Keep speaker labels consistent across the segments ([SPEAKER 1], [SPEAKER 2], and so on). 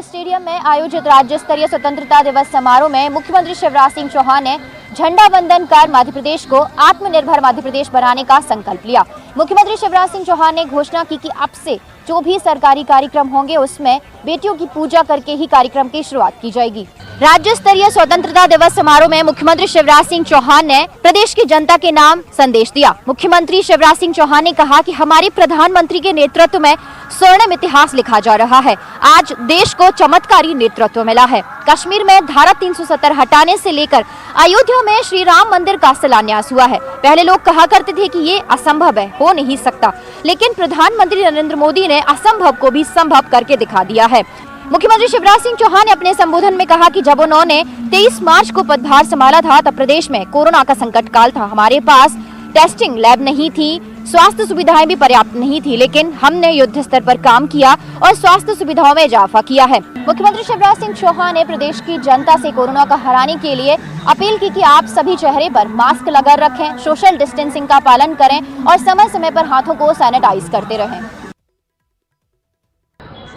[SPEAKER 1] Stadium में आयोजित राज्य स्तरीय स्वतंत्रता दिवस समारोह में मुख्यमंत्री शिवराज सिंह चौहान ने झंडा वंदन कर मध्य प्रदेश को आत्मनिर्भर मध्य प्रदेश बनाने का संकल्प लिया। मुख्यमंत्री शिवराज सिंह चौहान ने घोषणा की कि अब से जो भी सरकारी कार्यक्रम होंगे उसमें बेटियों की पूजा करके ही कार्यक्रम की शुरुआत की जाएगी। राज्य स्तरीय स्वतंत्रता दिवस समारोह में मुख्यमंत्री शिवराज सिंह चौहान ने प्रदेश की जनता के नाम संदेश दिया। मुख्यमंत्री शिवराज सिंह चौहान ने कहा कि हमारे प्रधानमंत्री के नेतृत्व में स्वर्णिम इतिहास लिखा जा रहा है। आज देश को चमत्कारी नेतृत्व मिला है। कश्मीर में धारा 370 हटाने से लेकर अयोध्या में श्री राम मंदिर का शिलान्यास हुआ है। पहले लोग कहा करते थे कि ये असंभव है, हो नहीं सकता, लेकिन प्रधानमंत्री नरेंद्र मोदी ने असंभव को भी संभव करके दिखा दिया है। मुख्यमंत्री शिवराज सिंह चौहान ने अपने संबोधन में कहा कि जब उन्होंने 23 मार्च को पदभार संभाला था तब प्रदेश में कोरोना का संकट काल था। हमारे पास टेस्टिंग लैब नहीं थी, स्वास्थ्य सुविधाएं भी पर्याप्त नहीं थी, लेकिन हमने युद्ध स्तर पर काम किया और स्वास्थ्य सुविधाओं में इजाफा किया है। मुख्यमंत्री शिवराज सिंह चौहान ने प्रदेश की जनता से कोरोना को हराने के लिए अपील की कि आप सभी चेहरे पर मास्क लगा रखें, सोशल डिस्टेंसिंग का पालन करें और समय समय पर हाथों को सैनिटाइज करते रहें।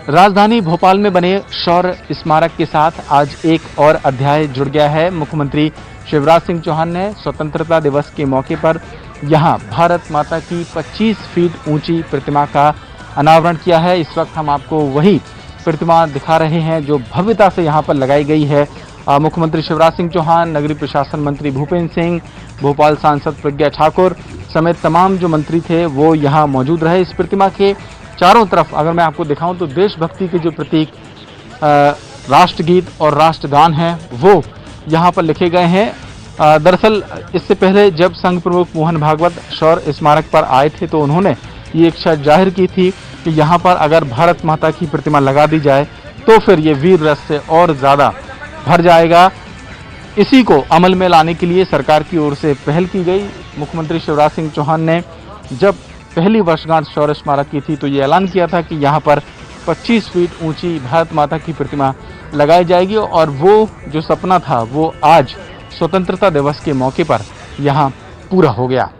[SPEAKER 2] राजधानी भोपाल में बने शौर्य स्मारक के साथ आज एक और अध्याय जुड़ गया है। मुख्यमंत्री शिवराज सिंह चौहान ने स्वतंत्रता दिवस के मौके पर यहां भारत माता की 25 फीट ऊंची प्रतिमा का अनावरण किया है। इस वक्त हम आपको वही प्रतिमा दिखा रहे हैं जो भव्यता से यहां पर लगाई गई है। मुख्यमंत्री शिवराज सिंह चौहान, नगरीय प्रशासन मंत्री भूपेंद्र सिंह, भोपाल सांसद प्रज्ञा ठाकुर समेत तमाम जो मंत्री थे वो यहाँ मौजूद रहे। इस प्रतिमा के चारों तरफ अगर मैं आपको दिखाऊं तो देशभक्ति के जो प्रतीक राष्ट्रगीत और राष्ट्रगान हैं वो यहाँ पर लिखे गए हैं। दरअसल इससे पहले जब संघ प्रमुख मोहन भागवत शौर्य स्मारक पर आए थे तो उन्होंने ये इच्छा जाहिर की थी कि यहाँ पर अगर भारत माता की प्रतिमा लगा दी जाए तो फिर ये वीर रस से और ज़्यादा भर जाएगा। इसी को अमल में लाने के लिए सरकार की ओर से पहल की गई। मुख्यमंत्री शिवराज सिंह चौहान ने जब पहली वर्षगांठ शौर्य स्मारक की थी तो ये ऐलान किया था कि यहाँ पर 25 फीट ऊंची भारत माता की प्रतिमा लगाई जाएगी और वो जो सपना था वो आज स्वतंत्रता दिवस के मौके पर यहाँ पूरा हो गया।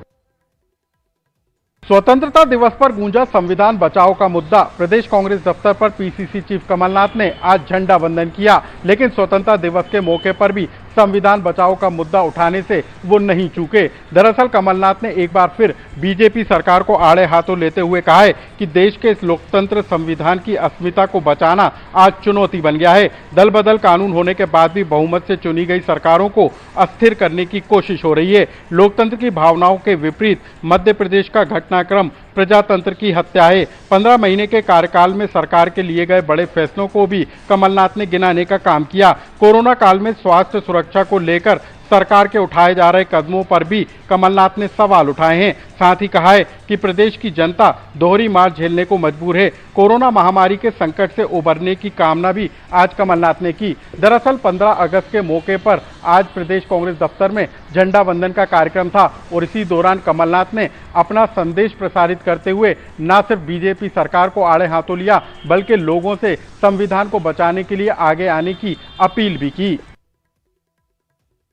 [SPEAKER 3] स्वतंत्रता दिवस पर गूंजा संविधान बचाओ का मुद्दा। प्रदेश कांग्रेस दफ्तर पर पीसीसी चीफ कमलनाथ ने आज झंडा वंदन किया, लेकिन स्वतंत्रता दिवस के मौके पर भी संविधान बचाओ का मुद्दा उठाने से वो नहीं चूके। दरअसल कमलनाथ ने एक बार फिर बीजेपी सरकार को आड़े हाथों लेते हुए कहा है कि देश के इस लोकतंत्र संविधान की अस्मिता को बचाना आज चुनौती बन गया है। दल बदल कानून होने के बाद भी बहुमत से चुनी गई सरकारों को अस्थिर करने की कोशिश हो रही है। लोकतंत्र की भावनाओं के विपरीत मध्य प्रदेश का घटनाक्रम प्रजातंत्र की हत्या है। 15 महीने के कार्यकाल में सरकार के लिए गए बड़े फैसलों को भी कमलनाथ ने गिनाने का काम किया। कोरोना काल में स्वास्थ्य सुरक्षा को लेकर सरकार के उठाए जा रहे कदमों पर भी कमलनाथ ने सवाल उठाए हैं। साथ ही कहा है कि प्रदेश की जनता दोहरी मार झेलने को मजबूर है। कोरोना महामारी के संकट से उबरने की कामना भी आज कमलनाथ ने की। दरअसल 15 अगस्त के मौके पर आज प्रदेश कांग्रेस दफ्तर में झंडा वंदन का कार्यक्रम था और इसी दौरान कमलनाथ ने अपना संदेश प्रसारित करते हुए न सिर्फ बीजेपी सरकार को आड़े हाथों लिया बल्कि लोगों से संविधान को बचाने के लिए आगे आने की अपील भी की।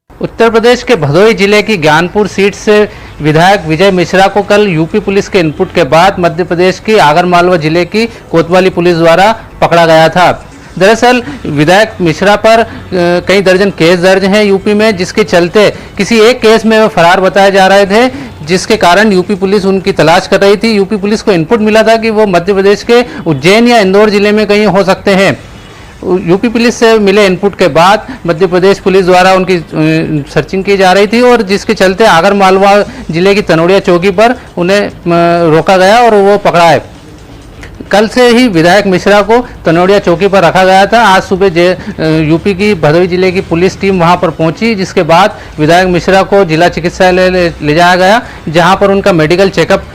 [SPEAKER 4] उत्तर प्रदेश के भदोही जिले की ज्ञानपुर सीट से विधायक विजय मिश्रा को कल यूपी पुलिस के इनपुट के बाद मध्य प्रदेश की आगरमालवा जिले की कोतवाली पुलिस द्वारा पकड़ा गया था। दरअसल विधायक मिश्रा पर कई दर्जन केस दर्ज हैं यूपी में, जिसके चलते किसी एक केस में वे फरार बताए जा रहे थे, जिसके कारण यूपी पुलिस उनकी तलाश कर रही थी। यूपी पुलिस को इनपुट मिला था कि वो मध्य प्रदेश के उज्जैन या इंदौर जिले में कहीं हो सकते हैं। यूपी पुलिस से मिले इनपुट के बाद मध्य प्रदेश पुलिस द्वारा उनकी सर्चिंग की जा रही थी और जिसके चलते आगरमालवा जिले की तनोड़िया चौकी पर उन्हें रोका गया और वो पकड़ा है। कल से ही विधायक मिश्रा को तनोड़िया चौकी पर रखा गया था। आज सुबह यूपी की भदोही जिले की पुलिस टीम वहां पर पहुंची, जिसके बाद विधायक मिश्रा को जिला चिकित्सालय ले जाया गया, जहां पर उनका मेडिकल चेकअप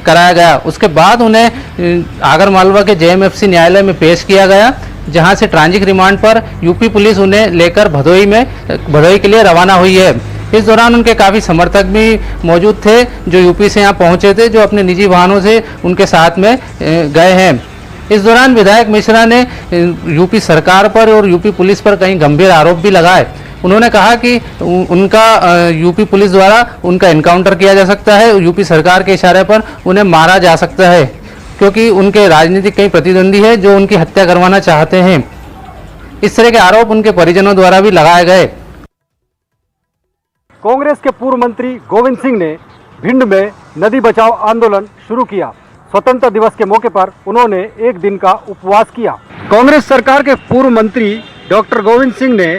[SPEAKER 4] कराया गया। उसके बाद उन्हें आगरमालवा के जेएमएफसी न्यायालय में पेश किया गया, जहां से ट्रांजिट रिमांड पर यूपी पुलिस उन्हें लेकर भदोही के लिए रवाना हुई है। इस दौरान उनके काफ़ी समर्थक भी मौजूद थे जो यूपी से यहाँ पहुँचे थे, जो अपने निजी वाहनों से उनके साथ में गए हैं। इस दौरान विधायक मिश्रा ने यूपी सरकार पर और यूपी पुलिस पर कई गंभीर आरोप भी लगाए। उन्होंने कहा कि उनका यूपी पुलिस द्वारा उनका एनकाउंटर किया जा सकता है, यूपी सरकार के इशारे पर उन्हें मारा जा सकता है, क्योंकि उनके राजनीतिक कई प्रतिद्वंदी है जो उनकी हत्या करवाना चाहते हैं। इस तरह के आरोप उनके परिजनों द्वारा भी लगाए गए।
[SPEAKER 5] कांग्रेस के पूर्व मंत्री गोविंद सिंह ने भिंड में नदी बचाओ आंदोलन शुरू किया। स्वतंत्रता दिवस के मौके पर उन्होंने एक दिन का उपवास किया। कांग्रेस सरकार के पूर्व मंत्री डॉक्टर गोविंद सिंह ने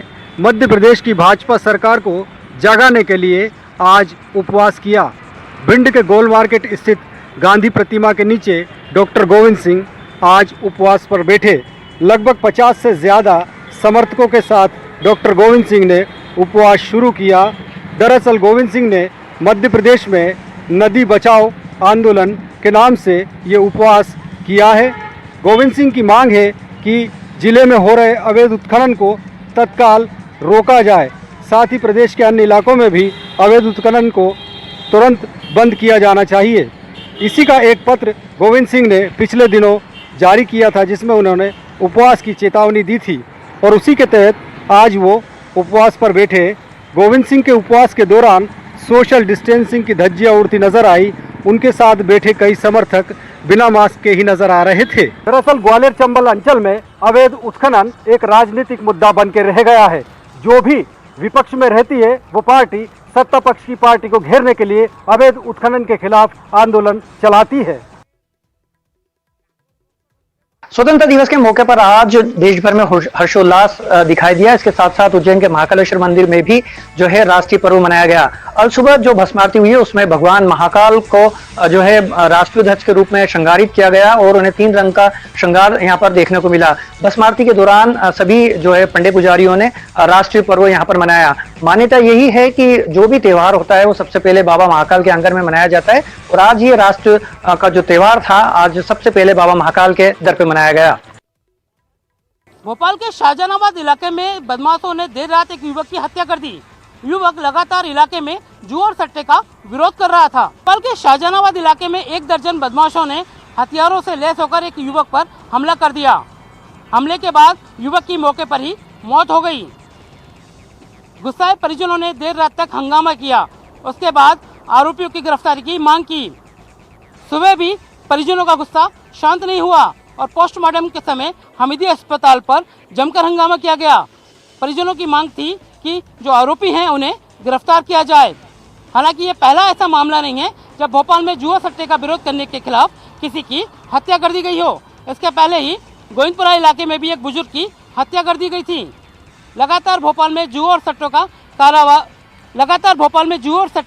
[SPEAKER 5] मध्य प्रदेश की भाजपा सरकार को जगाने के लिए आज उपवास किया। भिंड के गोल मार्केट स्थित गांधी प्रतिमा के नीचे डॉक्टर गोविंद सिंह आज उपवास पर बैठे। लगभग 50 से ज़्यादा समर्थकों के साथ डॉक्टर गोविंद सिंह ने उपवास शुरू किया। दरअसल गोविंद सिंह ने मध्य प्रदेश में नदी बचाओ आंदोलन के नाम से ये उपवास किया है। गोविंद सिंह की मांग है कि जिले में हो रहे अवैध उत्खनन को तत्काल रोका जाए, साथ ही प्रदेश के अन्य इलाकों में भी अवैध उत्खनन को तुरंत बंद किया जाना चाहिए। इसी का एक पत्र गोविंद सिंह ने पिछले दिनों जारी किया था, जिसमें उन्होंने उपवास की चेतावनी दी थी और उसी के तहत आज वो उपवास पर बैठे। गोविंद सिंह के उपवास के दौरान सोशल डिस्टेंसिंग की धज्जियां उड़ती नजर आई। उनके साथ बैठे कई समर्थक बिना मास्क के ही नजर आ रहे थे। दरअसल ग्वालियर चंबल अंचल में अवैध उत्खनन एक राजनीतिक मुद्दा बन के रह गया है। जो भी विपक्ष में रहती है वो पार्टी सत्ता पक्ष की पार्टी को घेरने के लिए अवैध उत्खनन के खिलाफ आंदोलन चलाती है।
[SPEAKER 6] स्वतंत्रता दिवस के मौके पर आज देश भर में हर्षोल्लास दिखाई दिया। इसके साथ साथ उज्जैन के महाकालेश्वर मंदिर में भी जो है राष्ट्रीय पर्व मनाया गया। और सुबह जो भस्म आरती हुई है उसमें भगवान महाकाल को जो है राष्ट्रीय ध्वज के रूप में श्रृंगारित किया गया और उन्हें 3 रंग का श्रृंगार यहाँ पर देखने को मिला। भस्म आरती के दौरान सभी जो है पंडित पुजारियों ने राष्ट्रीय पर्व यहाँ पर मनाया। मान्यता यही है कि जो भी त्योहार होता है वो सबसे पहले बाबा महाकाल के आंगन में मनाया जाता है और आज ये राष्ट्र का जो त्योहार था आज सबसे पहले बाबा महाकाल के दर पे मनाया गया।
[SPEAKER 7] भोपाल के शाहजहानाबाद इलाके में बदमाशों ने देर रात एक युवक की हत्या कर दी। युवक लगातार इलाके में जुआ और सट्टे का विरोध कर रहा था। भोपाल के शाहजहानाबाद इलाके में 1 दर्जन बदमाशों ने हथियारों से लैस होकर एक युवक पर हमला कर दिया। हमले के बाद युवक की मौके पर ही मौत हो गई। गुस्साए परिजनों ने देर रात तक हंगामा किया। उसके बाद आरोपियों की गिरफ्तारी की मांग की। सुबह भी परिजनों का गुस्सा शांत नहीं हुआ और पोस्टमार्टम के समय हमीदिया अस्पताल पर जमकर हंगामा किया गया। परिजनों की मांग थी कि जो आरोपी हैं उन्हें गिरफ्तार किया जाए। हालांकि ये पहला ऐसा मामला नहीं है जब भोपाल में जुआ सट्टे का विरोध करने के खिलाफ किसी की हत्या कर दी गई हो। इसके पहले ही गोविंदपुरा इलाके में भी एक बुजुर्ग की हत्या कर दी गई थी। लगातार भोपाल में जुआ और सट्टे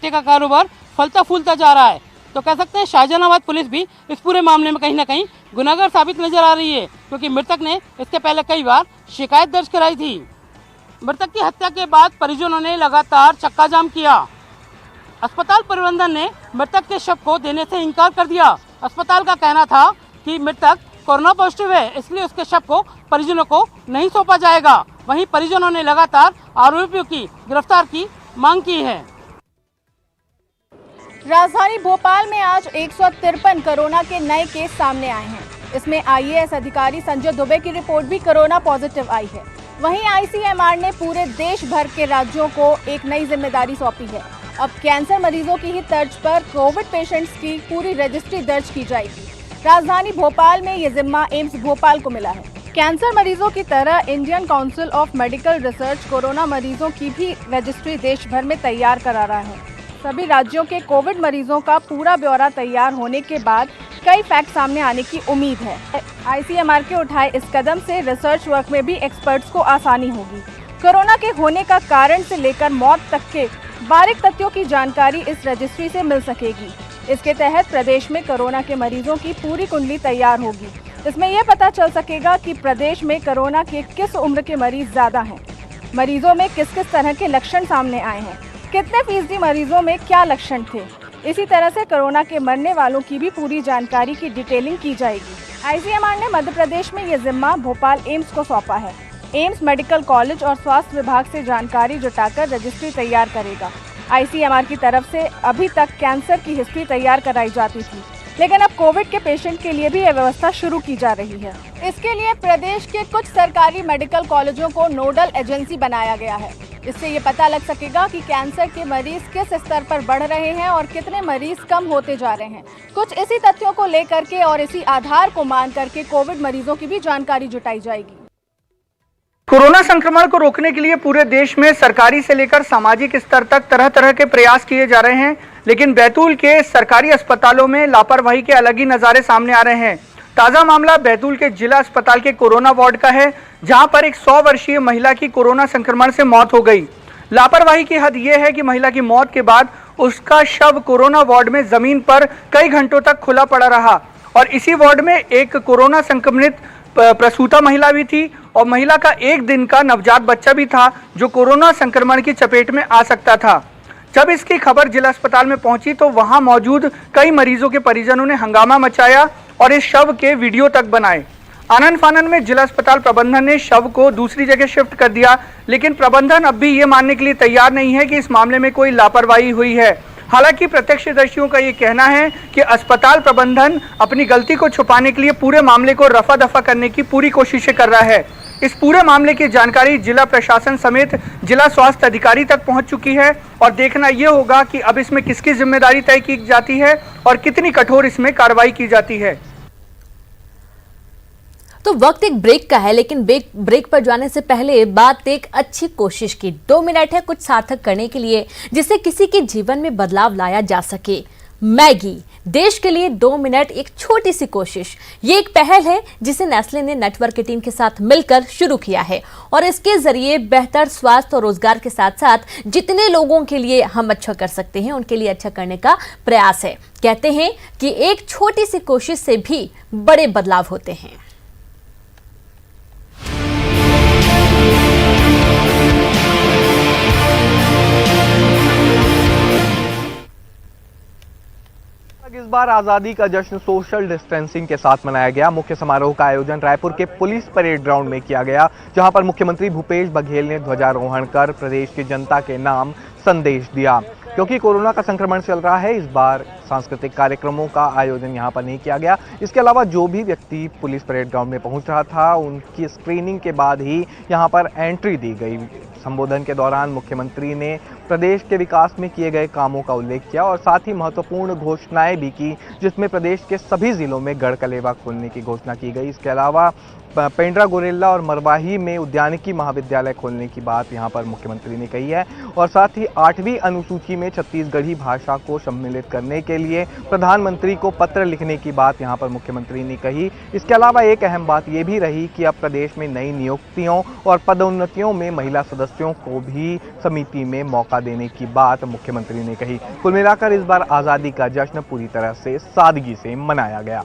[SPEAKER 7] का कारोबार फलता फूलता जा रहा है। तो कह सकते हैं शाहजहानाबाद पुलिस भी इस पूरे मामले में कहीं ना कहीं गुनाहगार साबित नजर आ रही है, क्योंकि मृतक ने इसके पहले कई बार शिकायत दर्ज कराई थी। मृतक की हत्या के बाद परिजनों ने लगातार चक्का जाम किया। अस्पताल प्रबंधन ने मृतक के शव को देने से इनकार कर दिया। अस्पताल का कहना था कि मृतक कोरोना पॉजिटिव है, इसलिए उसके शव को परिजनों को नहीं सौंपा जाएगा। वहीं परिजनों ने लगातार आरोपियों की गिरफ्तार की मांग की है।
[SPEAKER 8] राजधानी भोपाल में आज 153 कोरोना के नए केस सामने आए हैं। इसमें आईएएस अधिकारी संजय दुबे की रिपोर्ट भी कोरोना पॉजिटिव आई है। वहीं आईसीएमआर ने पूरे देश भर के राज्यों को एक नई जिम्मेदारी सौंपी है। अब कैंसर मरीजों की ही तर्ज पर कोविड पेशेंट्स की पूरी रजिस्ट्री दर्ज की जाएगी। राजधानी भोपाल में ये जिम्मा एम्स भोपाल को मिला है। कैंसर मरीजों की तरह Indian council of medical research corona मरीजों की भी रजिस्ट्री देश भर में तैयार करा रहा है। सभी राज्यों के कोविड मरीजों का पूरा ब्यौरा तैयार होने के बाद कई फैक्ट सामने आने की उम्मीद है। आईसीएमआर के उठाए इस कदम से रिसर्च वर्क में भी एक्सपर्ट्स को आसानी होगी। कोरोना के होने का कारण से लेकर मौत तक के बारीक तथ्यों की जानकारी इस रजिस्ट्री से मिल सकेगी। इसके तहत प्रदेश में कोरोना के मरीजों की पूरी कुंडली तैयार होगी। इसमें यह पता चल सकेगा कि प्रदेश में कोरोना के किस उम्र के मरीज ज़्यादा हैं, मरीजों में किस किस तरह के लक्षण सामने आए हैं, कितने फीसदी मरीजों में क्या लक्षण थे। इसी तरह से कोरोना के मरने वालों की भी पूरी जानकारी की डिटेलिंग की जाएगी। आईसीएमआर ने मध्य प्रदेश में ये जिम्मा भोपाल एम्स को सौंपा है। एम्स मेडिकल कॉलेज और स्वास्थ्य विभाग से जानकारी जुटाकर रजिस्ट्री तैयार करेगा। आईसीएमआर की तरफ से अभी तक कैंसर की हिस्ट्री तैयार कराई जाती थी, लेकिन अब कोविड के पेशेंट के लिए भी यह व्यवस्था शुरू की जा रही है। इसके लिए प्रदेश के कुछ सरकारी मेडिकल कॉलेजों को नोडल एजेंसी बनाया गया है। इससे ये पता लग सकेगा कि कैंसर के मरीज किस स्तर पर बढ़ रहे हैं और कितने मरीज कम होते जा रहे हैं। कुछ इसी तथ्यों को लेकर के और इसी आधार को मान करके कोविड मरीजों की भी जानकारी जुटाई जाएगी।
[SPEAKER 6] कोरोना संक्रमण को रोकने के लिए पूरे देश में सरकारी से लेकर सामाजिक स्तर तक तरह तरह के प्रयास किए जा रहे हैं, लेकिन बैतूल के सरकारी अस्पतालों में लापरवाही के अलग ही नज़ारे सामने आ रहे हैं। ताज़ा मामला बैतूल के जिला अस्पताल के कोरोना वार्ड का है, जहां पर एक 100 वर्षीय महिला की कोरोना संक्रमण से मौत हो गई। लापरवाही की हद यह है कि महिला की मौत के बाद उसका शव कोरोना वार्ड में जमीन पर कई घंटों तक खुला पड़ा रहा और इसी वार्ड में एक कोरोना संक्रमित प्रसूता महिला भी थी और महिला का 1 दिन का नवजात बच्चा भी था जो कोरोना संक्रमण की चपेट में आ सकता था। जब इसकी खबर जिला अस्पताल में पहुंची तो वहां मौजूद कई मरीजों के परिजनों ने हंगामा मचाया और इस शव के वीडियो तक बनाए। आनन फानन में जिला अस्पताल प्रबंधन ने शव को दूसरी जगह शिफ्ट कर दिया, लेकिन प्रबंधन अब भी ये मानने के लिए तैयार नहीं है कि इस मामले में कोई लापरवाही हुई है। हालांकि प्रत्यक्षदर्शियों का ये कहना है कि अस्पताल प्रबंधन अपनी गलती को छुपाने के लिए पूरे मामले को रफा दफा करने की पूरी कोशिशें कर रहा है। इस पूरे मामले की जानकारी जिला प्रशासन समेत जिला स्वास्थ्य अधिकारी तक पहुंच चुकी है और देखना ये होगा कि अब इसमें किसकी जिम्मेदारी तय की जाती है और कितनी कठोर इसमें कार्रवाई की जाती है।
[SPEAKER 9] तो वक्त एक ब्रेक का है, लेकिन ब्रेक पर जाने से पहले बात एक अच्छी कोशिश की। 2 मिनट है कुछ सार्थक करने के लिए जिससे किसी के जीवन में बदलाव लाया जा सके। मैगी देश के लिए 2 मिनट, एक छोटी सी कोशिश। ये एक पहल है जिसे नेस्ले ने नेटवर्क की टीम के साथ मिलकर शुरू किया है और इसके जरिए बेहतर स्वास्थ्य और रोजगार के साथ साथ जितने लोगों के लिए हम अच्छा कर सकते हैं उनके लिए अच्छा करने का प्रयास है। कहते हैं कि एक छोटी सी कोशिश से भी बड़े बदलाव होते हैं।
[SPEAKER 10] इस बार आजादी का जश्न सोशल डिस्टेंसिंग के साथ मनाया गया। मुख्य समारोह का आयोजन रायपुर के पुलिस परेड ग्राउंड में किया गया, जहां पर मुख्यमंत्री भूपेश बघेल ने ध्वजारोहण कर प्रदेश की जनता के नाम संदेश दिया। क्योंकि कोरोना का संक्रमण चल रहा है, इस बार सांस्कृतिक कार्यक्रमों का आयोजन यहां पर नहीं किया गया। इसके अलावा जो भी व्यक्ति पुलिस परेड ग्राउंड में पहुंच रहा था उनकी स्क्रीनिंग के बाद ही यहां पर एंट्री दी गई। संबोधन के दौरान मुख्यमंत्री ने प्रदेश के विकास में किए गए कामों का उल्लेख किया और साथ ही महत्वपूर्ण घोषणाएं भी की, जिसमें प्रदेश के सभी जिलों में गढ़कलेवा खोलने की घोषणा की गई। इसके अलावा पेंड्रा गोरेला और मरवाही में उद्यानिकी महाविद्यालय खोलने की बात यहां पर मुख्यमंत्री ने कही है और साथ ही 8वीं अनुसूची में छत्तीसगढ़ी भाषा को सम्मिलित करने के लिए प्रधानमंत्री को पत्र लिखने की बात यहां पर मुख्यमंत्री ने कही। इसके अलावा एक अहम बात यह भी रही कि अब प्रदेश में नई नियुक्तियों और पदोन्नतियों में महिला सदस्यों को भी समिति में मौका देने की बात मुख्यमंत्री ने कही। कुल मिलाकर इस बार आजादी का जश्न पूरी तरह से सादगी से मनाया गया।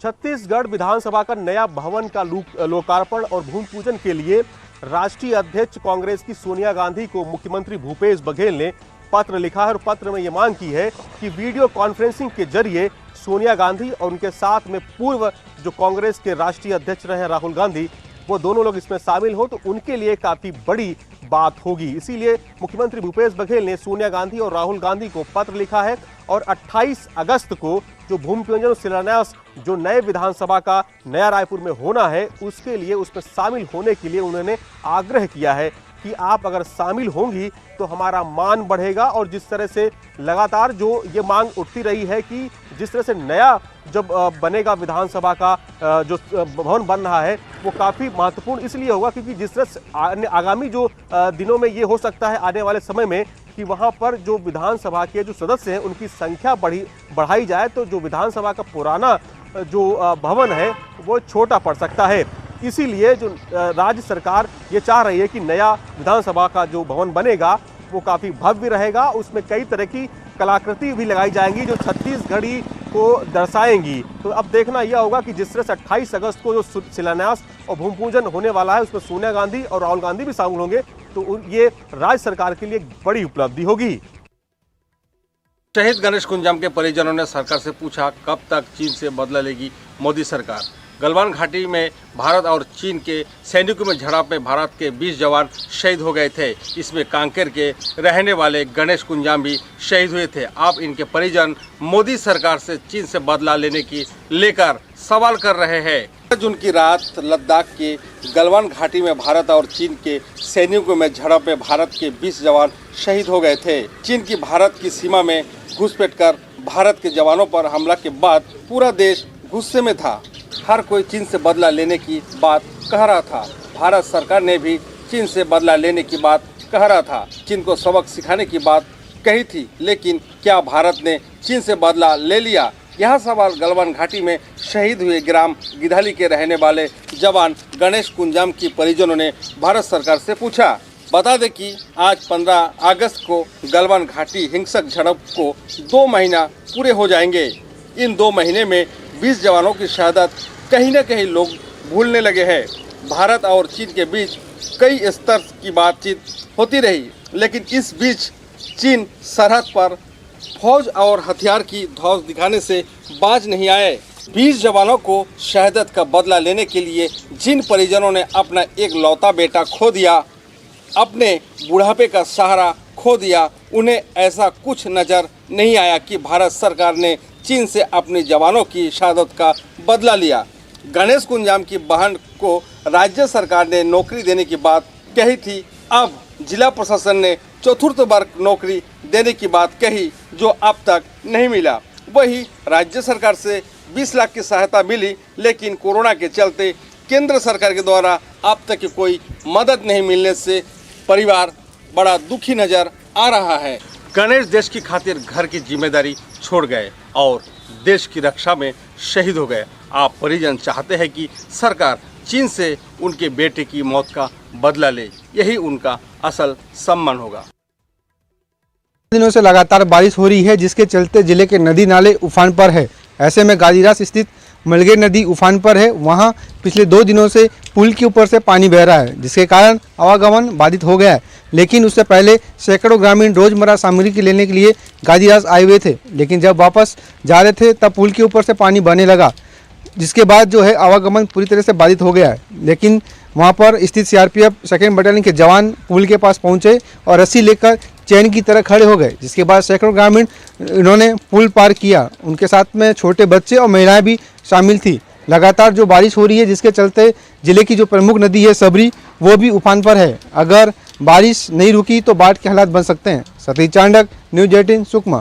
[SPEAKER 11] छत्तीसगढ़ विधानसभा का नया भवन का लोकार्पण और भूमि पूजन के लिए राष्ट्रीय अध्यक्ष कांग्रेस की सोनिया गांधी को मुख्यमंत्री भूपेश बघेल ने पत्र लिखा है और पत्र में ये मांग की है कि वीडियो कॉन्फ्रेंसिंग के जरिए सोनिया गांधी और उनके साथ में पूर्व जो कांग्रेस के राष्ट्रीय अध्यक्ष रहे राहुल गांधी, वो दोनों लोग इसमें शामिल हो तो उनके लिए काफी बड़ी बात होगी। इसीलिए मुख्यमंत्री भूपेश बघेल ने सोनिया गांधी और राहुल गांधी को पत्र लिखा है और 28 अगस्त को जो भूमि पूजन शिलान्यास जो नए विधानसभा का नया रायपुर में होना है उसके लिए उसमें शामिल होने के लिए उन्होंने आग्रह किया है कि आप अगर शामिल होंगी तो हमारा मान बढ़ेगा। और जिस तरह से लगातार जो ये मांग उठती रही है कि जिस तरह से नया जब बनेगा विधानसभा का जो भवन बन रहा है वो काफ़ी महत्वपूर्ण इसलिए होगा क्योंकि जिस तरह से आगामी जो दिनों में ये हो सकता है आने वाले समय में कि वहाँ पर जो विधानसभा के जो सदस्य हैं उनकी संख्या बढ़ाई जाए तो जो विधानसभा का पुराना जो भवन है वो छोटा पड़ सकता है। इसीलिए जो राज्य सरकार ये चाह रही है कि नया विधानसभा का जो भवन बनेगा वो काफ़ी भव्य रहेगा, उसमें कई तरह की कलाकृति भी लगाई जाएंगी जो छत्तीसगढ़ी को दर्शाएंगी। तो अब देखना यह होगा कि जिस तरह से 28 अगस्त को जो शिलान्यास और भूमि पूजन होने वाला है उसमें सोनिया गांधी और राहुल गांधी भी शामिल होंगे तो ये राज्य सरकार के लिए एक बड़ी उपलब्धि होगी।
[SPEAKER 12] शहीद गणेश कुंजाम के परिजनों ने सरकार से पूछा कब तक चीन से बदला लेगी मोदी सरकार। गलवान घाटी में भारत और चीन के सैनिकों में झड़प में भारत के 20 जवान शहीद हो गए थे। इसमें कांकेर के रहने वाले गणेश कुंजाम भी शहीद हुए थे। अब इनके परिजन मोदी सरकार से चीन से बदला लेने की लेकर सवाल कर रहे हैं। जून की रात लद्दाख के गलवान घाटी में भारत और चीन के सैनिकों में झड़प में भारत के 20 जवान शहीद हो गए थे। चीन की भारत की सीमा में घुसपैठ कर भारत के जवानों पर हमला के बाद पूरा देश गुस्से में था। हर कोई चीन से बदला लेने की बात कह रहा था। भारत सरकार ने भी चीन से बदला लेने की बात कह रहा था, चीन को सबक सिखाने की बात कही थी। लेकिन क्या भारत ने चीन से बदला ले लिया? यह सवाल गलवान घाटी में शहीद हुए ग्राम गिधाली के रहने वाले जवान गणेश कुंजाम की परिजनों ने भारत सरकार से पूछा। बता दें कि आज 15 अगस्त को गलवान घाटी हिंसक झड़प को 2 महीना पूरे हो जाएंगे। इन 2 महीने में 20 जवानों की शहादत कहीं न कहीं लोग भूलने लगे हैं। भारत और चीन के बीच कई स्तर की बातचीत होती रही, लेकिन इस बीच चीन सरहद पर फौज और हथियार की धौस दिखाने से बाज नहीं आए। 20 जवानों को शहादत का बदला लेने के लिए जिन परिजनों ने अपना एक लौता बेटा खो दिया, अपने बुढ़ापे का सहारा खो दिया, उन्हें ऐसा कुछ नजर नहीं आया कि भारत सरकार ने चीन से अपने जवानों की शहादत का बदला लिया। गणेश कुंजाम की बहन को राज्य सरकार ने नौकरी देने की बात कही थी। अब जिला प्रशासन ने चतुर्थ वर्ग नौकरी देने की बात कही, जो अब तक नहीं मिला। वही राज्य सरकार से 20 लाख की सहायता मिली, लेकिन कोरोना के चलते केंद्र सरकार के द्वारा अब तक की कोई मदद नहीं मिलने से परिवार बड़ा दुखी नजर आ रहा है। गणेश देश की खातिर घर की जिम्मेदारी छोड़ गए और देश की रक्षा में शहीद हो गए। आप परिजन चाहते हैं कि सरकार चीन से उनके बेटे की मौत का बदला ले, यही उनका असल सम्मान होगा।
[SPEAKER 13] दिनों से लगातार बारिश हो रही है, जिसके चलते जिले के नदी नाले उफान पर है। ऐसे में गाजीरास स्थित मलगेर नदी उफान पर है। वहां पिछले 2 दिनों से पुल के ऊपर से पानी बह रहा है, जिसके कारण आवागमन बाधित हो गया है। लेकिन उससे पहले सैकड़ों ग्रामीण रोजमर्रा सामग्री लेने के लिए गाजीरास आए हुए थे, लेकिन जब वापस जा रहे थे तब पुल के ऊपर से पानी बहने लगा, जिसके बाद जो है आवागमन पूरी तरह से बाधित हो गया है। लेकिन वहां पर स्थित सीआरपीएफ 2nd बटालियन के जवान पुल के पास पहुंचे और रस्सी लेकर चैन की तरह खड़े हो गए, जिसके बाद सैकड़ों ग्रामीण इन्होंने पुल पार किया। उनके साथ में छोटे बच्चे और महिलाएं भी शामिल थी। लगातार जो बारिश हो रही है, जिसके चलते जिले की जो प्रमुख नदी है सबरी, वो भी उफान पर है। अगर बारिश नहीं रुकी तो बाढ़ के हालात बन सकते हैं। सतीश चांडक, न्यूज़ 18 सुकमा।